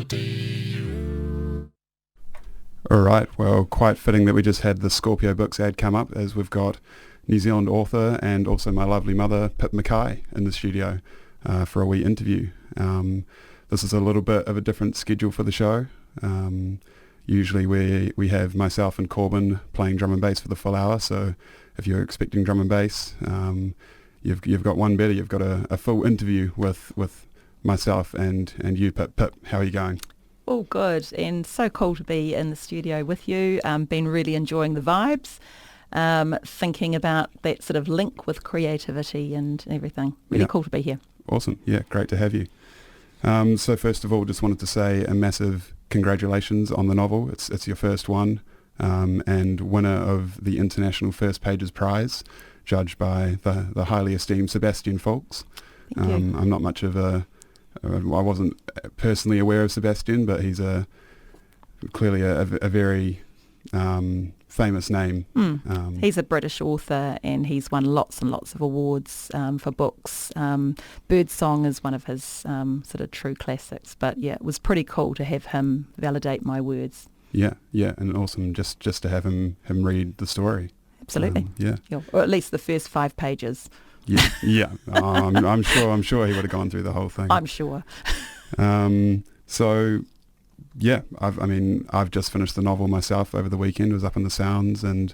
RDU. All right, well, quite fitting that we just had the Scorpio Books ad come up, as we've got New Zealand author and also my lovely mother, Pip Mackay, in the studio for a wee interview. This is a little bit of a different schedule for the show. Usually we have myself and Corbin playing drum and bass for the full hour, so if you're expecting drum and bass, you've got one better. You've got a full interview with myself and you, Pip. Pip, how are you going? All good, and so cool to be in the studio with you. Been really enjoying the vibes, thinking about that sort of link with creativity and everything. Really cool to be here. Awesome. Yeah, great to have you. So first of all, just wanted to say a massive congratulations on the novel. It's your first one, and winner of the International First Pages Prize, judged by the highly esteemed Sebastian Fulks. Thank you. I'm not much of I wasn't personally aware of Sebastian, but he's clearly a very famous name. He's a British author, and he's won lots and lots of awards for books. Birdsong is one of his sort of true classics. But yeah, it was pretty cool to have him validate my words. Yeah, and awesome just to have him read the story. Absolutely. Or at least the first 5 pages. Yeah. I'm sure he would have gone through the whole thing. I'm sure. So, yeah, I've just finished the novel myself over the weekend. I was up in the Sounds and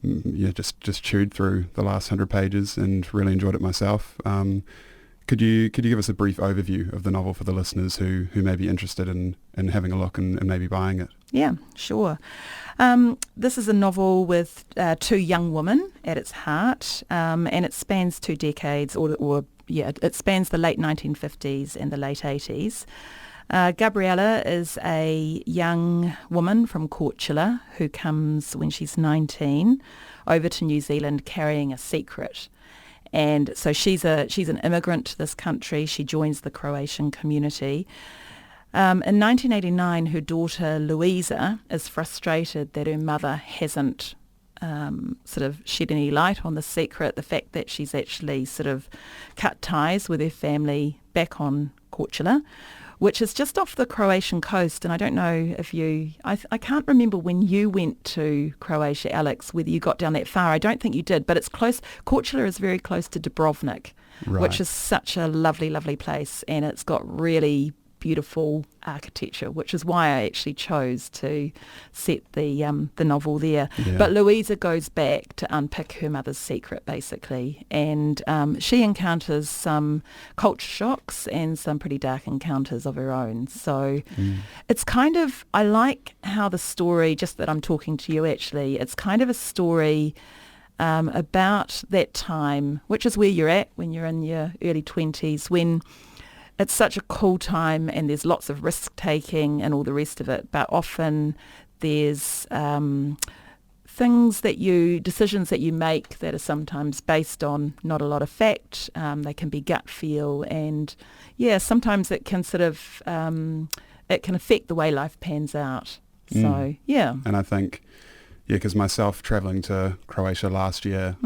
just chewed through the last 100 pages and really enjoyed it myself. Could you give us a brief overview of the novel for the listeners who may be interested in having a look and maybe buying it? Yeah, sure. This is a novel with 2 young women at its heart, and it spans 2 decades, it spans the late 1950s and the late 80s. Gabriella is a young woman from Korchula who comes when she's 19 over to New Zealand carrying a secret. And so she's an immigrant to this country. She joins the Croatian community. In 1989, her daughter Louisa is frustrated that her mother hasn't sort of shed any light on the secret, the fact that she's actually sort of cut ties with her family back on Korchula, which is just off the Croatian coast. And I don't know if I can't remember when you went to Croatia, Alex, whether you got down that far. I don't think you did, but it's close. Korčula is very close to Dubrovnik, which is such a lovely, lovely place. And it's got really beautiful architecture, which is why I actually chose to set the novel there. Yeah. But Louisa goes back to unpick her mother's secret, basically, and she encounters some culture shocks and some pretty dark encounters of her own. So it's kind of, I like how the story, just that I'm talking to you actually, it's kind of a story about that time, which is where you're at when you're in your early 20s, when it's such a cool time and there's lots of risk-taking and all the rest of it, but often there's decisions that you make that are sometimes based on not a lot of fact. They can be gut feel, and sometimes it can sort of, it can affect the way life pans out. So, yeah. And I think, because myself travelling to Croatia last year,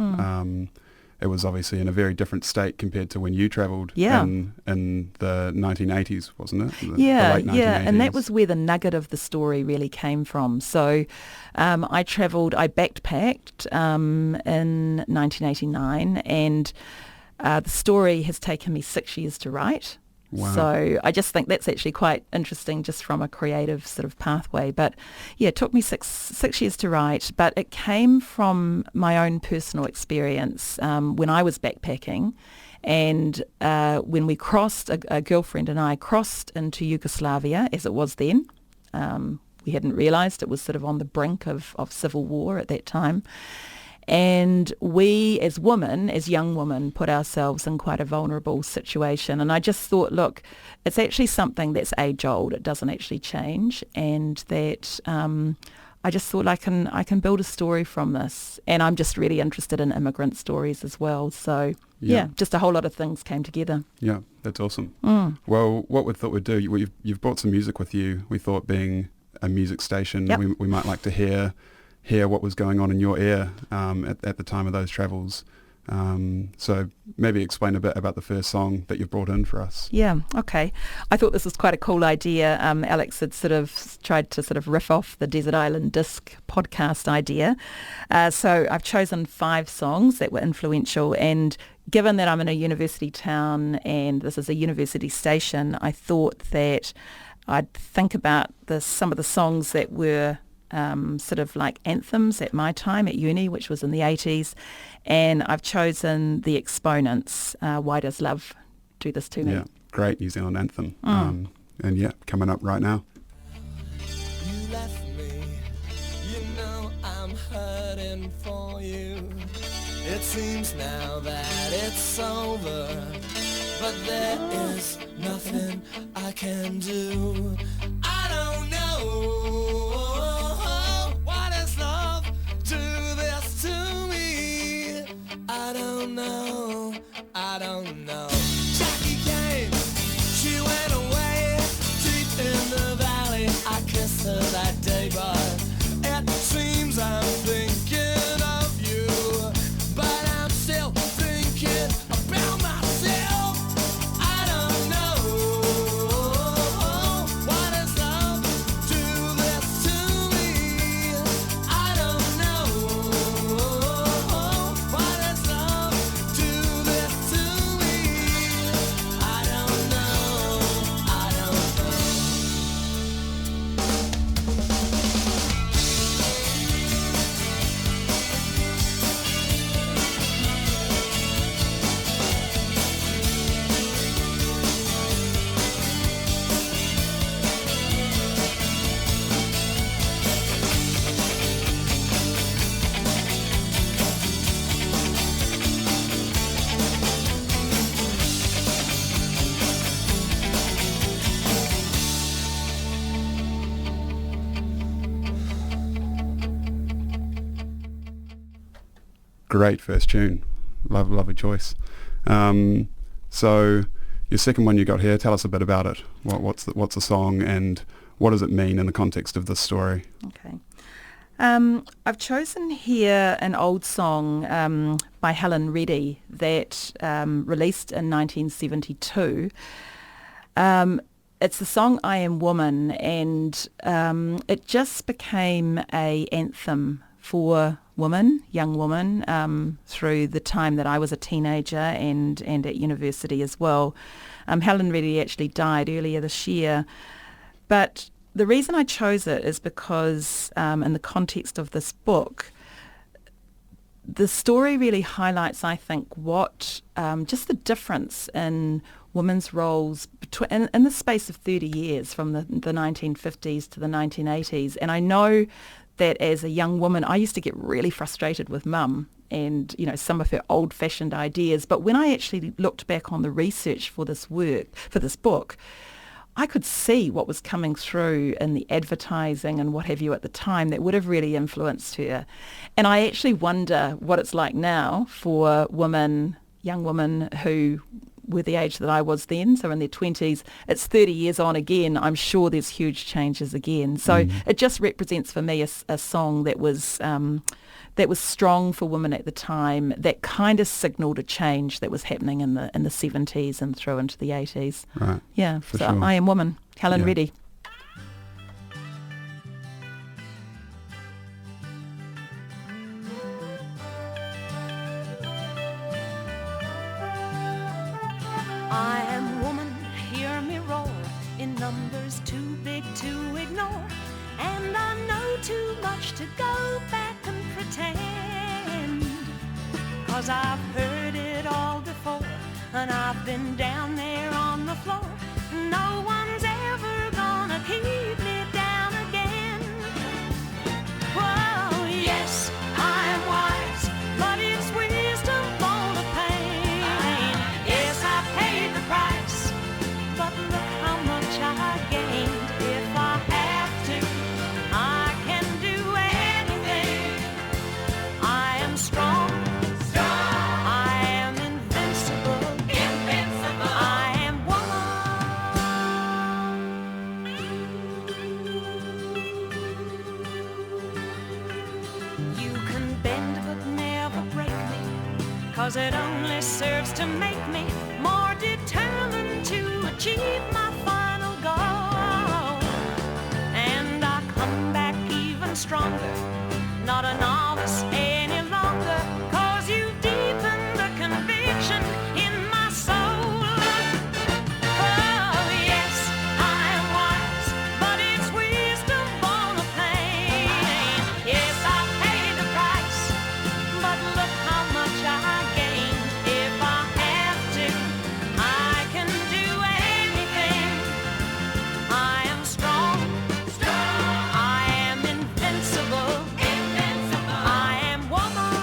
it was obviously in a very different state compared to when you travelled in the 1980s, wasn't it? The late 1980s. And that was where the nugget of the story really came from. So I backpacked in 1989, and the story has taken me 6 years to write. Wow. So I just think that's actually quite interesting just from a creative sort of pathway. But it took me six years to write, but it came from my own personal experience when I was backpacking, and when we crossed, a girlfriend and I crossed into Yugoslavia as it was then. We hadn't realised it was sort of on the brink of civil war at that time. And we, as young women, put ourselves in quite a vulnerable situation. And I just thought, look, it's actually something that's age-old. It doesn't actually change. And that I just thought I can build a story from this. And I'm just really interested in immigrant stories as well. So, just a whole lot of things came together. Yeah, that's awesome. Well, what we thought we'd do, you've brought some music with you. We thought, being a music station, we might like to hear what was going on in your ear at the time of those travels. So maybe explain a bit about the first song that you've brought in for us. Yeah, okay. I thought this was quite a cool idea. Alex had sort of tried to sort of riff off the Desert Island Disc podcast idea. So I've chosen 5 songs that were influential, and given that I'm in a university town and this is a university station, I thought that I'd think about some of the songs that were sort of like anthems at my time at uni, which was in the 80s. And I've chosen The Exponents, Why Does Love Do This To Me? Yeah, great New Zealand anthem. And yeah, coming up right now. You left me, you know I'm hurting for you. It seems now that it's over, but there is nothing I can do. I don't know. Why does love do this to me? I don't know. I don't know. Jackie came, she went away, deep in the valley. I kissed her that day, but it seems I'm thinking of you. But I'm still thinking about myself. I don't know. Why does love do this to me? I don't know. Why does love do this to me? I don't know. I don't know. Great first tune. Lovely choice. So your second one you got here, tell us a bit about it. What's the song and what does it mean in the context of this story? Okay. I've chosen here an old song by Helen Reddy that released in 1972. It's the song I Am Woman, and it just became a anthem for women, young women, through the time that I was a teenager and at university as well. Helen Reddy actually died earlier this year, but the reason I chose it is because in the context of this book, the story really highlights, I think, what just the difference in women's roles in the space of 30 years from the 1950s to the 1980s. And I know that as a young woman, I used to get really frustrated with mum and, you know, some of her old-fashioned ideas. But when I actually looked back on the research for this book, I could see what was coming through in the advertising and what have you at the time that would have really influenced her. And I actually wonder what it's like now for women, young women who were the age that I was then, so in their 20s. It's 30 years on again. I'm sure there's huge changes again. So it just represents for me a song that was strong for women at the time, that kind of signalled a change that was happening in the 70s and through into the 80s. Right. Yeah. For So sure. I Am Woman, Helen Yeah. Reddy. I am woman, hear me roar, in numbers too big to ignore, and I know too much to go back and pretend, 'cause I've heard it all before, and I've been down there on the floor. No one's ever gonna keep me down again. Whoa, yes, I am wise, but it's wisdom for the pain. Yes, I paid the price, but look how much I gained. If I have to, I can do anything. I am strong. I am invincible. I am woman. 'cause it only serves to make me more determined to achieve my final goal. And I come back even stronger, not a novice any longer, 'cause you've deepened the conviction in my soul. Oh yes, I am wise, but it's wisdom born of pain. Yes, I paid the price, but look how much I gained. If I have to, I can do anything. I am strong, I am invincible, I am woman.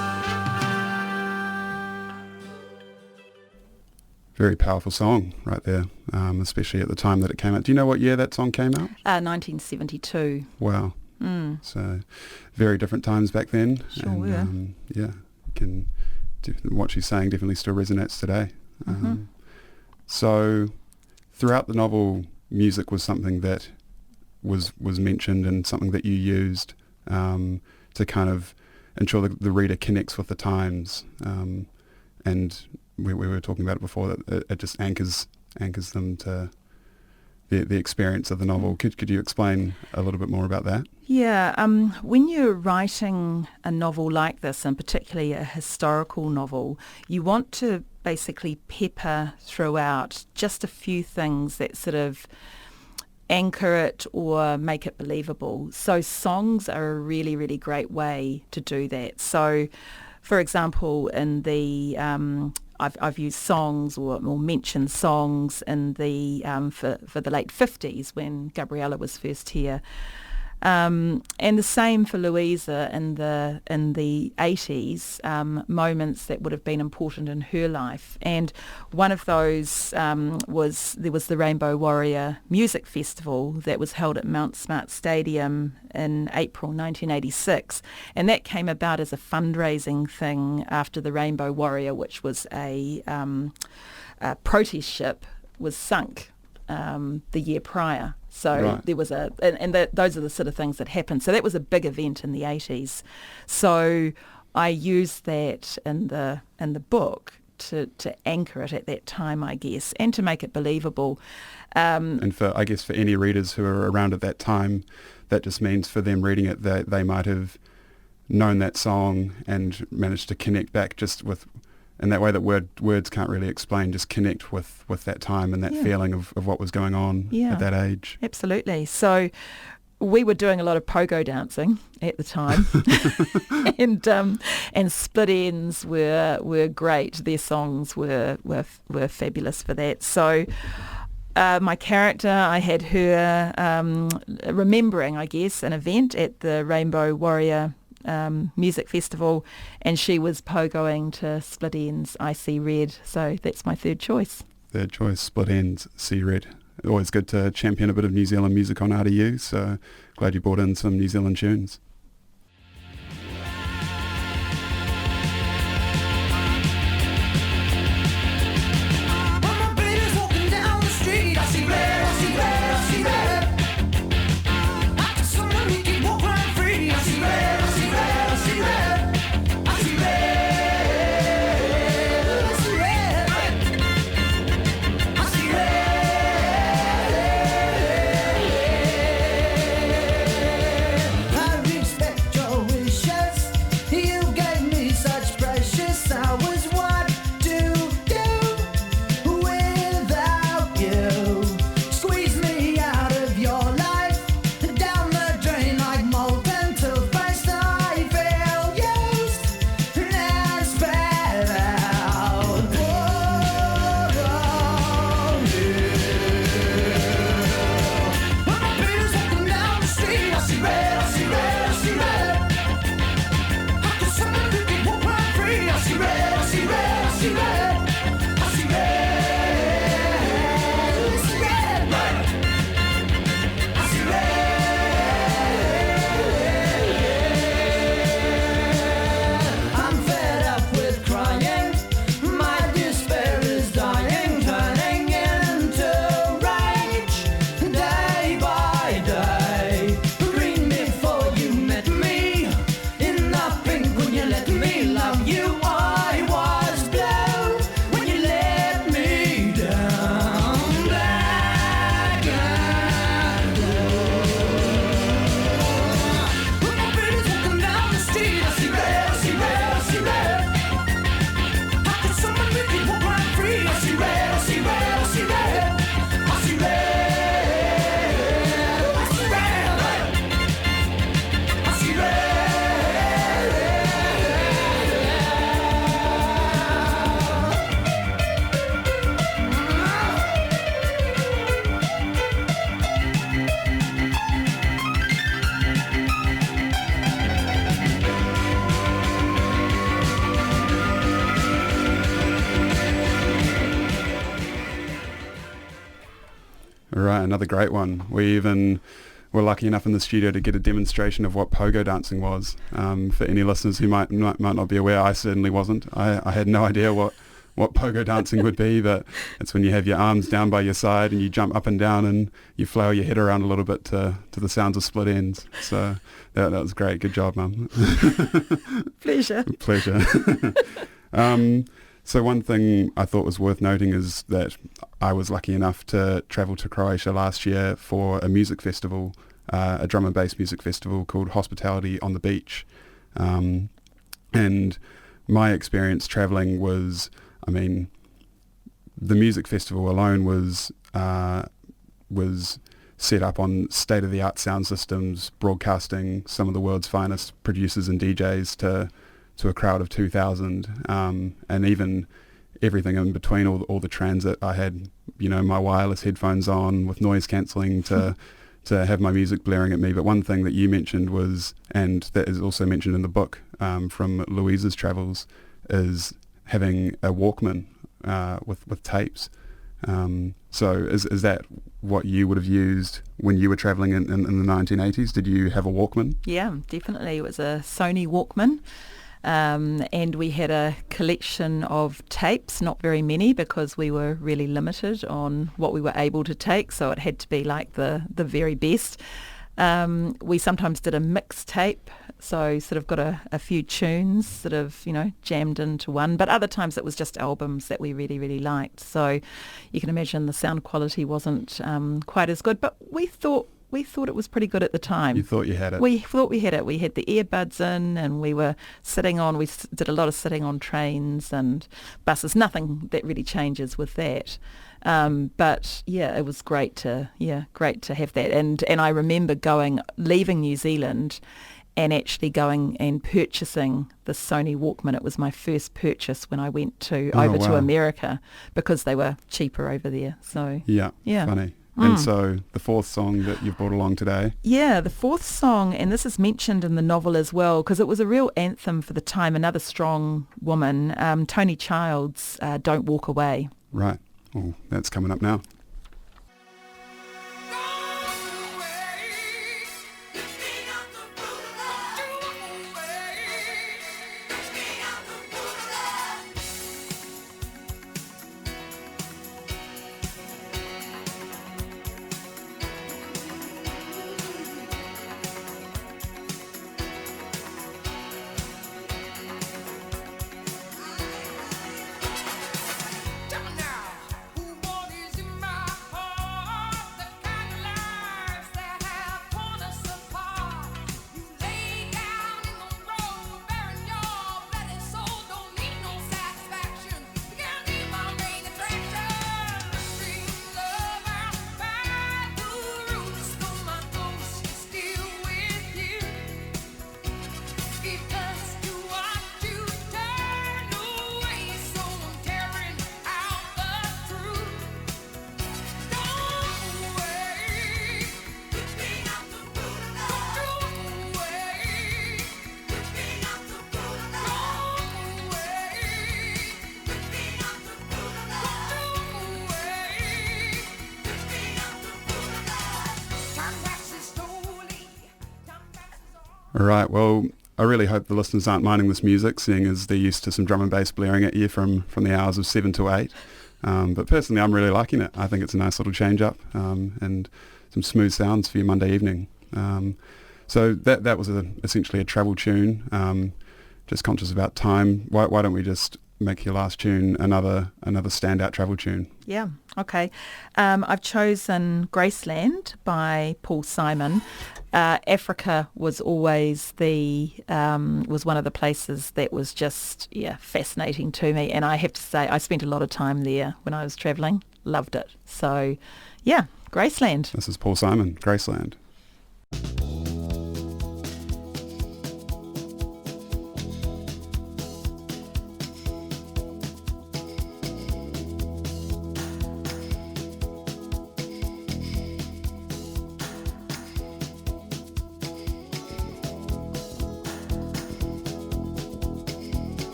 Very powerful song right there, especially at the time that it came out. Do you know what year that song came out? 1972. Wow. So very different times back then. Sure and, were. what she's saying definitely still resonates today. So throughout the novel, music was something that was mentioned and something that you used to kind of ensure the reader connects with the times. And we were talking about it before, that it just anchors them to the experience of the novel. Could you explain a little bit more about that? Yeah, when you're writing a novel like this, and particularly a historical novel, you want to basically pepper throughout just a few things that sort of anchor it or make it believable. So songs are a really, really great way to do that. So, for example, in the I've used songs or mentioned songs in the for the late 50s when Gabriella was first here. And the same for Louisa in the 80s, moments that would have been important in her life. And one of those was the Rainbow Warrior Music Festival that was held at Mount Smart Stadium in April 1986. And that came about as a fundraising thing after the Rainbow Warrior, which was a protest ship, was sunk the year prior. So Right. there was those are the sort of things that happened. So that was a big event in the 80s. So I used that in the book to anchor it at that time, I guess, and to make it believable. And for any readers who are around at that time, that just means for them reading it that they might have known that song and managed to connect back just with, in that way that words can't really explain, just connect with that time and that feeling of what was going on at that age. Absolutely. So we were doing a lot of pogo dancing at the time, and Split Ends were great. Their songs were fabulous for that. So my character, I had her remembering, I guess, an event at the Rainbow Warrior Music Festival, and she was pogoing to Split Ends, I See Red. So that's my third choice. Third choice, Split Ends, See Red. Always good to champion a bit of New Zealand music on RDU, so glad you brought in some New Zealand tunes. I read another great one. We even were lucky enough in the studio to get a demonstration of what pogo dancing was. For any listeners who might not be aware, I certainly wasn't. I had no idea what pogo dancing would be, but it's when you have your arms down by your side and you jump up and down and you flail your head around a little bit to the sounds of split ends. So that was great. Good job, Mum. Pleasure. Pleasure. So one thing I thought was worth noting is that I was lucky enough to travel to Croatia last year for a music festival, a drum and bass music festival called Hospitality on the Beach. And my experience traveling was, I mean, the music festival alone was set up on state-of-the-art sound systems, broadcasting some of the world's finest producers and DJs to a crowd of 2,000, and even everything in between, all the transit. I had, my wireless headphones on with noise cancelling to have my music blaring at me. But one thing that you mentioned was, and that is also mentioned in the book from Louisa's travels, is having a Walkman with tapes. So is that what you would have used when you were travelling in the 1980s? Did you have a Walkman? Yeah, definitely. It was a Sony Walkman. And we had a collection of tapes, not very many because we were really limited on what we were able to take, so it had to be like the very best. We sometimes did a mixtape, so sort of got a few tunes sort of, jammed into one, but other times it was just albums that we really, really liked. So you can imagine the sound quality wasn't quite as good, but we thought it was pretty good at the time. You thought you had it? We thought we had it. We had the earbuds in and we were we did a lot of sitting on trains and buses. Nothing that really changes with that. But yeah, it was great to have that. And I remember leaving New Zealand and actually going and purchasing the Sony Walkman. It was my first purchase when I went to America because they were cheaper over there. So yeah. Funny. And so the fourth song that you've brought along today. Yeah, the fourth song, and this is mentioned in the novel as well, because it was a real anthem for the time, another strong woman, Tony Child's Don't Walk Away. Right. Well, that's coming up now. All right, well, I really hope the listeners aren't minding this music, seeing as they're used to some drum and bass blaring at you from the hours of 7 to 8. But personally, I'm really liking it. I think it's a nice little change-up and some smooth sounds for your Monday evening. So that was essentially a travel tune. Just conscious about time. Why don't we just make your last tune another standout travel tune? Yeah, okay. I've chosen Graceland by Paul Simon. Africa was always was one of the places that was just fascinating to me, and I have to say I spent a lot of time there when I was travelling. Loved it. So yeah, Graceland. This is Paul Simon, Graceland.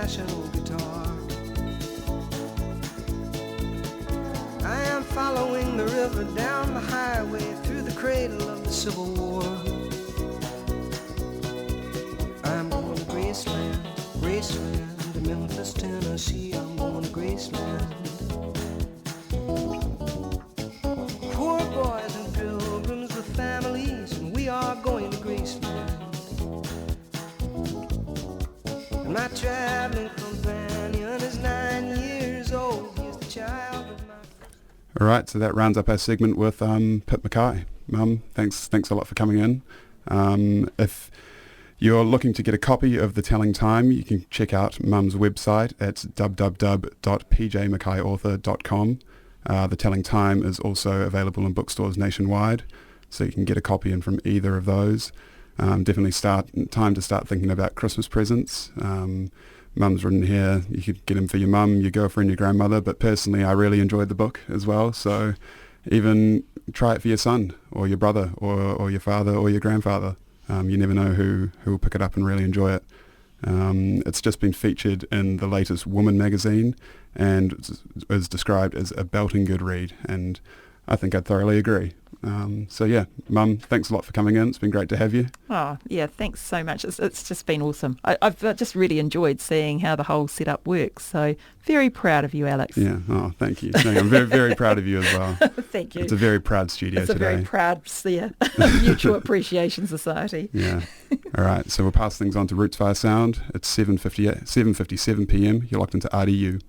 national guitar. I am following the river down the highway through the cradle of the Civil War. I'm going to Graceland, Graceland, to Memphis, Tennessee. I'm going to Graceland. Poor boys and pilgrims with families, and we are going to Graceland. And my traveling companion is 9 years old. He's the child of my... All right, so that rounds up our segment with Pip Mackay. Mum, thanks a lot for coming in. If you're looking to get a copy of The Telling Time, you can check out Mum's website at www.pjmackayauthor.com. The Telling Time is also available in bookstores nationwide, so you can get a copy in from either of those. Definitely time to start thinking about Christmas presents. Mum's written here, you could get them for your mum, your girlfriend, your grandmother, but personally I really enjoyed the book as well, so even try it for your son or your brother or your father or your grandfather. You never know who will pick it up and really enjoy it. It's just been featured in the latest Woman magazine and is described as a belting good read, and I think I'd thoroughly agree. So yeah, Mum, thanks a lot for coming in. It's been great to have you. Oh, yeah, thanks so much. It's just been awesome. I've just really enjoyed seeing how the whole setup works. So very proud of you, Alex. Yeah, oh, thank you. No, I'm very, very proud of you as well. Thank you. It's a very proud studio today. It's a very proud Mutual Appreciation Society. Yeah. All right, so we'll pass things on to Roots Fire Sound. It's 7:57 p.m. You're locked into RDU.